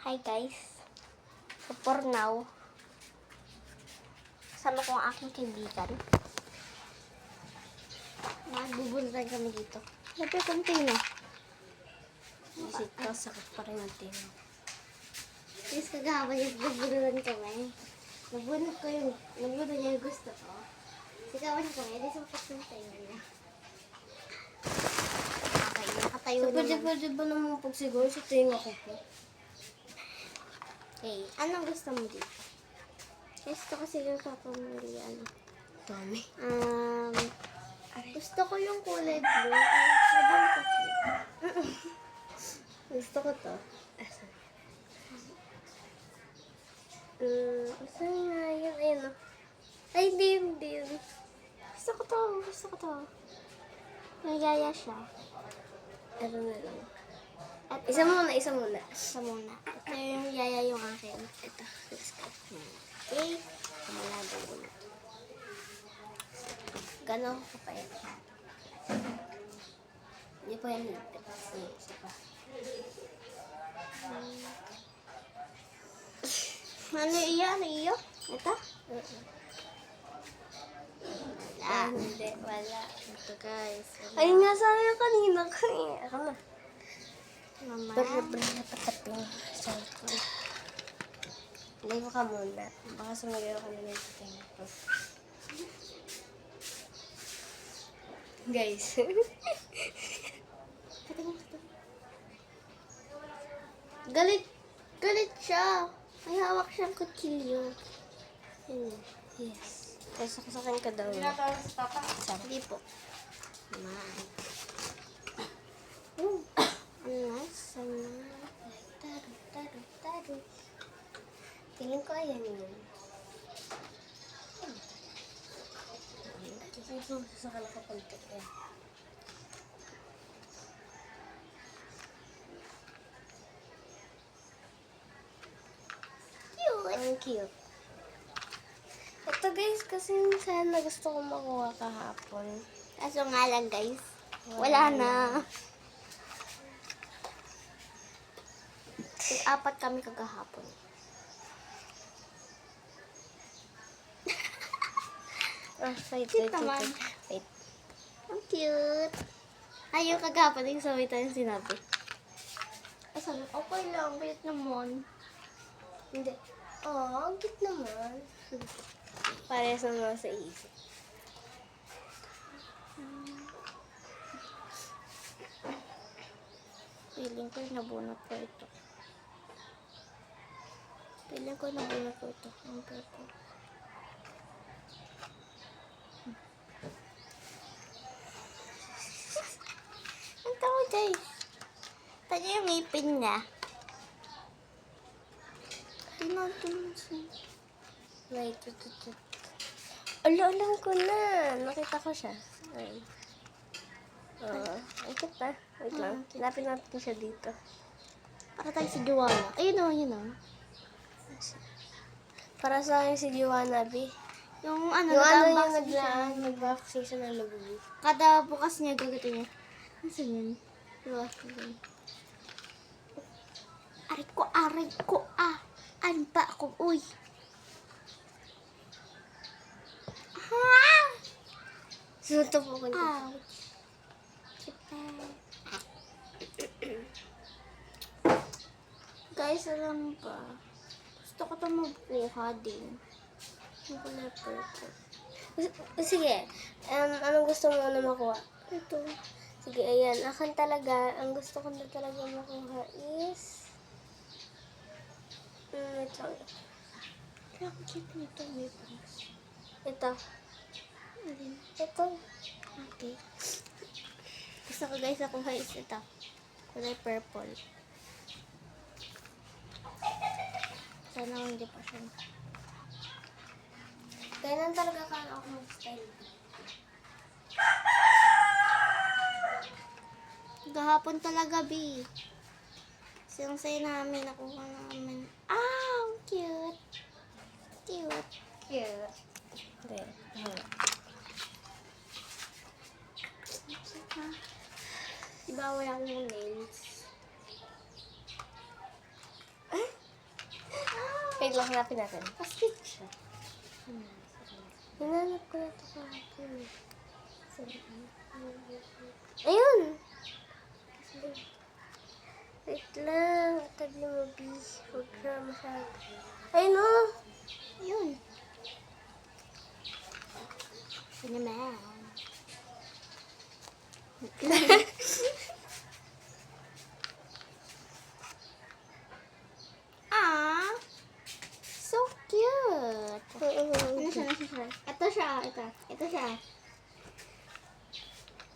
Hi guys. So for now, kasama ko ang aking kaibigan. Magbubuntan kami dito. Labi konti na. Visit ka, sakit pa rin ang tino. Please kagawa niya, nagbunutan kami. Nagbunot niya yung gusto ko. Sigawan kami, di sumpot ng tayo niya. Okay, nakatayo So, naman. pwede ba naman pagsiguro sa tinga ko po? Okay, anong gusto mo dito? Gusto ko siguro papamili, Dami. gusto ko yung kulay blue. Ay, sabang ko. Gusto ko to. Saan nga yun? Ayun o. Ay, hindi yun. Gusto ko to. Nagaya siya. Ito na lang. At Isa muna. Isa muna. Ito yung yaya yung akin. Ito. Let's go. Okay. Malado muna. Gano'n ko pa yan. Hindi pa yan hipit. Isa pa. Ano iyo? Ito? Hindi. Wala. Ito guys. Ay nga, sana yung kanina ko eh. Ako na. Mama. Patapin. Sorry. Ligo ka muna. Baka sumagal ka na yung tinga ko. Guys. Galit siya. May hawak siyang kutsilyo. Yes. Kasaksakan ka daw. Hindi po. Sana. Taru. Tingin ko ayan yun. Ito, sasakal ka pagkat eh. Cute. Ang cute. Ito guys, kasi sana gusto ko makuha kahapon. Kaso nga lang guys, wala na. Apat kami kagahapon. Wait. Cute naman. Wait. Ang cute. Ayaw kagahapon yung sabay tayong sinabi. Ay, sabi, okay lang, cute naman. Hindi. Oh, ang cute naman. Parehas naman sa isip. Feeling ko nabunot ko ito. Ang purple. Ang tawa guys. Tanya yung ngipin niya. Tinatulong siya. Wait. Alam ko na. Nakita ko siya. Ay. Ang cute na. Wait lang. Lapin natin siya dito. Para tayo si Joanna. Ayun o. Para sa akin si Joanna B. Yung ano, Yung ano yung nag-unboxing siya. nag-boxing siya ng labubu. Kada bukas niya gagawin niya. Ano yun? Diba? Aray ko, Ano ba ako, uy? Sunto po ko dito. Ouch. Guys, alam ba? Gusto ko ito mabuha din. Yung kulay purple. Sige. Anong gusto mo na makuha? Ito. Sige, ayan. Akin talaga, ang gusto ko na talaga makuha is... wait lang. Kaya ang cute nito, may pants. Ito. Alin? Ito. Okay. Gusto ko guys, ako is ito. Kulay purple. Sana hindi pa siya. Kailan talaga ka ako mag-style? Gahapon talaga, B. Siyang-sayo namin, nakuha namin. Ang cute. Cute. Hindi. Diba wala akong nails? Wait lang, hanapin natin. Basket siya. Hinanap ko na ito kahapon. Ayun! Wait lang. Tabi mo, B. Huwag ka masyado. Ayun o! Yun. Cinnamon. Ah, so cute. Ano siya? Ano siya? Ito siya. Ito. Ito siya.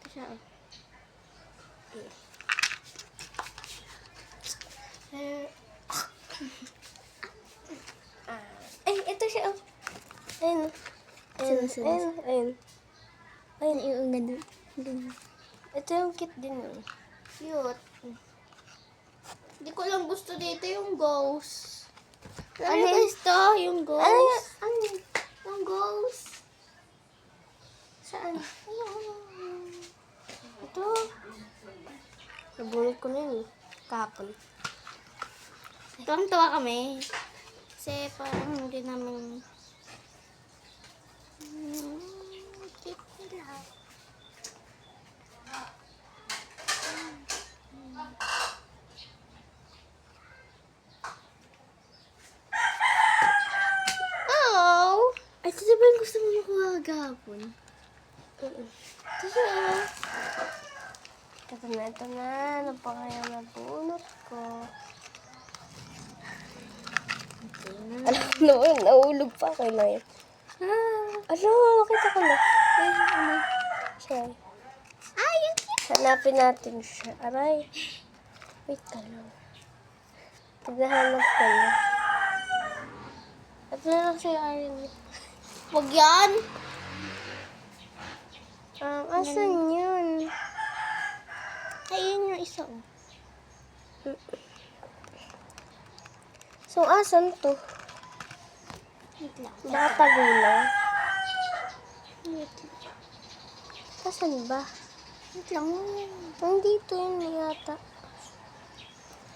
Ito siya. Ay, ito siya. Oh. Ayun. Ayun. Sino, sino? Ayun. Ayun. Ayun. Yung ganda. Ganda. Ito yung kit din. Oh. Cute. Hindi ko lang gusto dito yung ghost. Alam Ano mo yun? gusto? Yung ghost. Ano yun? Ano yun? Yung ghost. Saan? Ayun. Ito. Nabunod ko na yun. Kahapon. Tuwang-tuwa kami. Kasi parang hindi namin... Cute nila. Oh! Ay, ito ba yung gusto mo makuha gahapon? Ito siya. Ito na. Ano pa kaya nabunot ko? Alam mo naman, nahulog pa. Okay lang yun. Ano, nakita ko na. Siya. Ay, yung cute. Hanapin natin siya. Aray. Wait ka lang. Pagnahanap ko na. At na lang siya iron. Wag yan. Asan yun? Ayun yung isa. Oh. So, asan to? Wait lang. Baka tagulang. Wait lang. Asan ba? Wait lang. Nandito yun yata.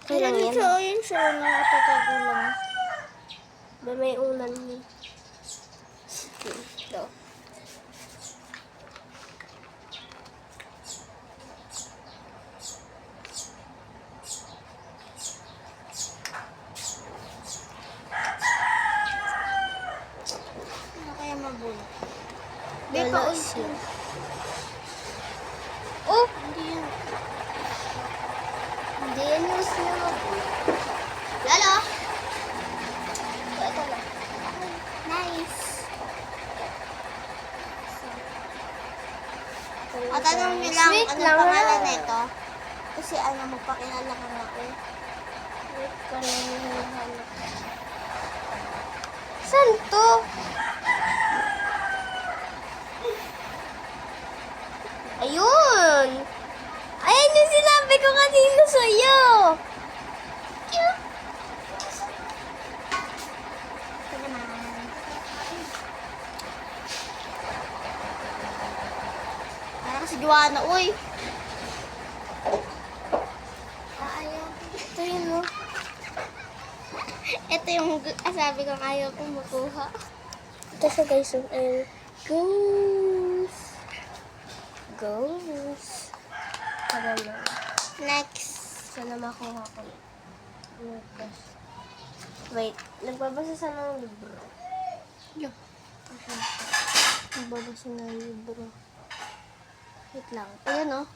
Kailan Ayun yan? siya. Ayun siya. Nakatatago lang. Ba may ulan niya? Ito. Ano kaya mabulok? Di pa Wala ulit siya. yun. Oh! Hindi yun. Hindi yan yung siya mabulok. Lalo! Ito na. Nice. O, tanong nyo lang Wait anong lang, pangalan ha? nito. Kasi ano, magpakilala ka nga ako. Wait ko na yung hinahanap. Saan to? Ayun! Ayan yung sinabi ko kanina sa'yo! Cute! Ito naman. Parang kasi Joanna, uy. Ayaw. Ito yun, no? Ito yung sabi ko ayaw kong makuha. Ito siya, guys. Ayun. Goose! Goose! Tara na. Next. Sana makuha ko. Lucas. Wait, nagbabasa sana ng libro. Yo. Nagbabasa ng libro. Wait lang. Ayan oh.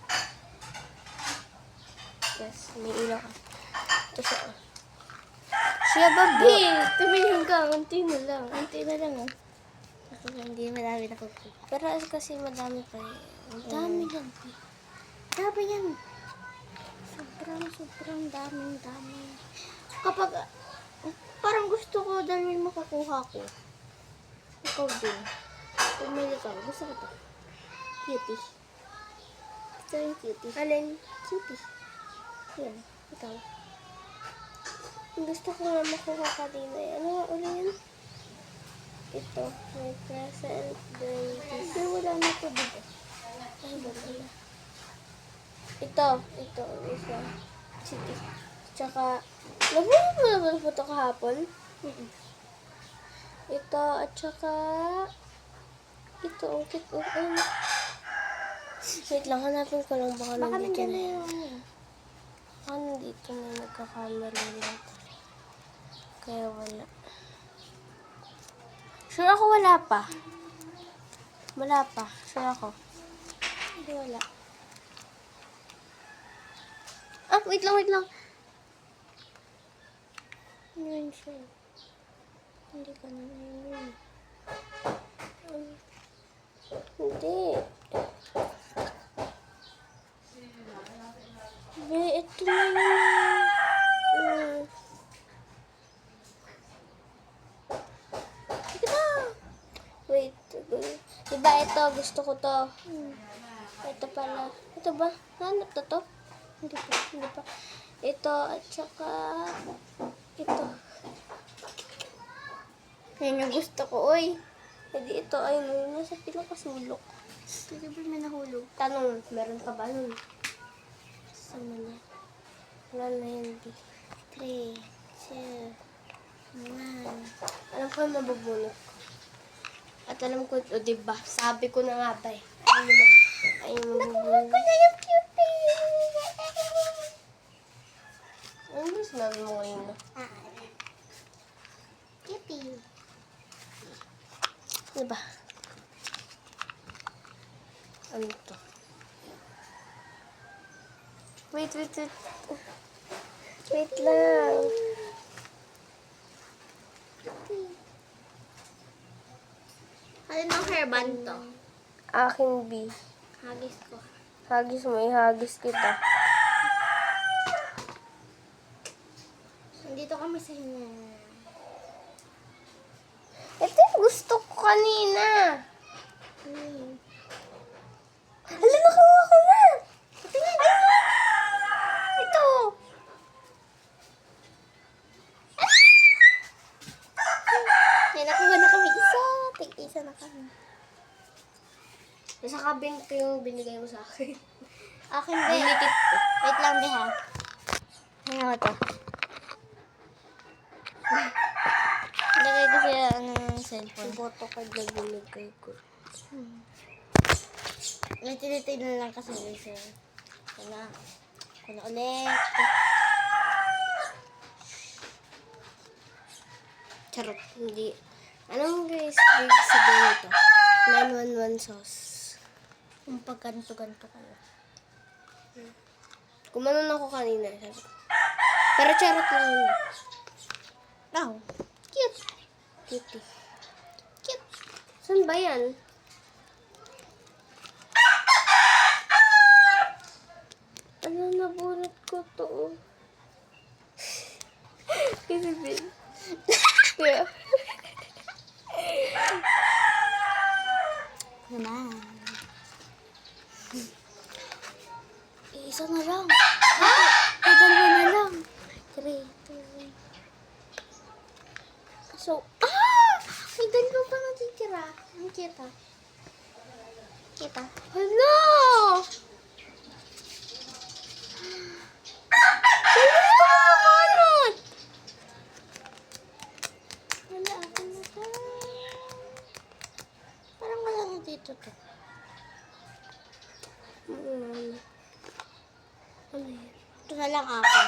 Yes, may ilaw ka. Ito siya. Oh. Siya babi. Tumingin ka. Unti na lang. Unti na lang oh. Kasi hindi marami nakukuha. Pero kasi madami pa eh. Ang dami yan. Dami yan. Sobrang dami. Kapag, parang gusto ko dahil makukuha ko. Ikaw din. Pumili ka. Gusto ko to. Cutie. Gusto yung cutie. Alin? Cutie. Yan. Ikaw. Gusto ko nga makuha ka din eh. Ano nga ulit yun? Ito. My present. Pero wala na to dito. Ano ba ito? Ito. Isa. Cutie. Tsaka, nabunod mo naman po ito kahapon? Ito, at saka... Ito, ang cute. Wait lang, hanapin ko lang. Baka Baka nandito nandyan na. na yung Baka nandito na nagkakamali lang. Kaya wala. Sure ako wala pa. Wala pa. Sure ako. Hindi wala. Ah, wait lang. Yun siya. Hindi ka na yun. Hindi. Be, ito na yun. Wait. Diba ito? Gusto ko to. Ito pala. Ito ba? Hanap na to? Hindi pa. Ito at saka ito. Yan yung gusto ko, oy. Hindi ito ay nasa pinakasulok. Sige ba may nahulog? Tanong, meron pa ba nun? Saan na? Wala na yun. 3, 2, 1. Alam ko yung mabubunot ko. At alam ko, o diba, sabi ko na nga ba eh. Ayun mo. Nakuha ko na yung cutie! Ano ba sinabi mo ngayon? Cutie. Diba? Ano to? Wait. Wait lang. Ano ng hairband to? Aking B. Hagis ko. Hagis mo, ihagis kita. Nandito kami sa hinya. Ito yung gusto ko kanina. Hala, nakuha ko na. Ito. May nakuha na kami isa. Tig-isa na kami. Nasa kabin ko yung binigay mo sa akin. Akin ba? Dinikit ko. Wait lang, be ha. Ano ko to? Lagay ko siya ng cellphone. Boto ka na binigay ko. Tinitignan lang kasi guys. Kuna ulit. Charot. Hindi. Anong guys, big sabihin ito? 911 sauce. Kung pagganto-ganto kayo. Kumanon ako kanina. Sabi ko. Pero charot lang yun. Oh, cute. Cutie. Cute. Saan ba yan? Ano, nabunot ko to. Kasi bin. Yeah. Naman. Isa na lang. Ay, dalawa na lang. 3, 2, 1. So, may dalawa pa natitira. Ang kita. Kita. Hala! Saan ko makakanot? Wala ako na to. Parang wala na dito to. Ano yan? Ito na lang ako.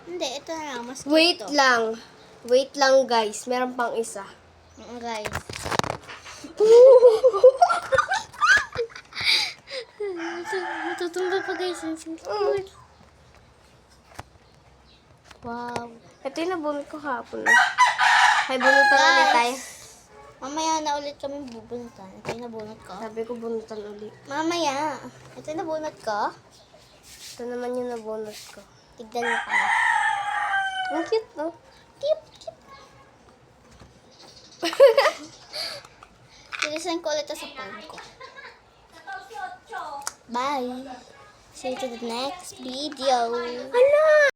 Hindi, ito na lang. Mas Wait ito. lang. Wait lang guys. Meron pang isa. Guys. Matutumba pa guys. Wow. Ito yung nabunot ko kahapon. May bunutan ulit tayo. Mamaya na ulit kami bubunutan. Ito yung nabunot ko. Sabi ko bunutan ulit. Mamaya. Ito yung nabunot ko. Ito naman yung nabunot ko. Tignan mo kami. Ang cute, no? Cute. Silisan ko ulit sa phone ko. Bye. See you to the next video. Hala!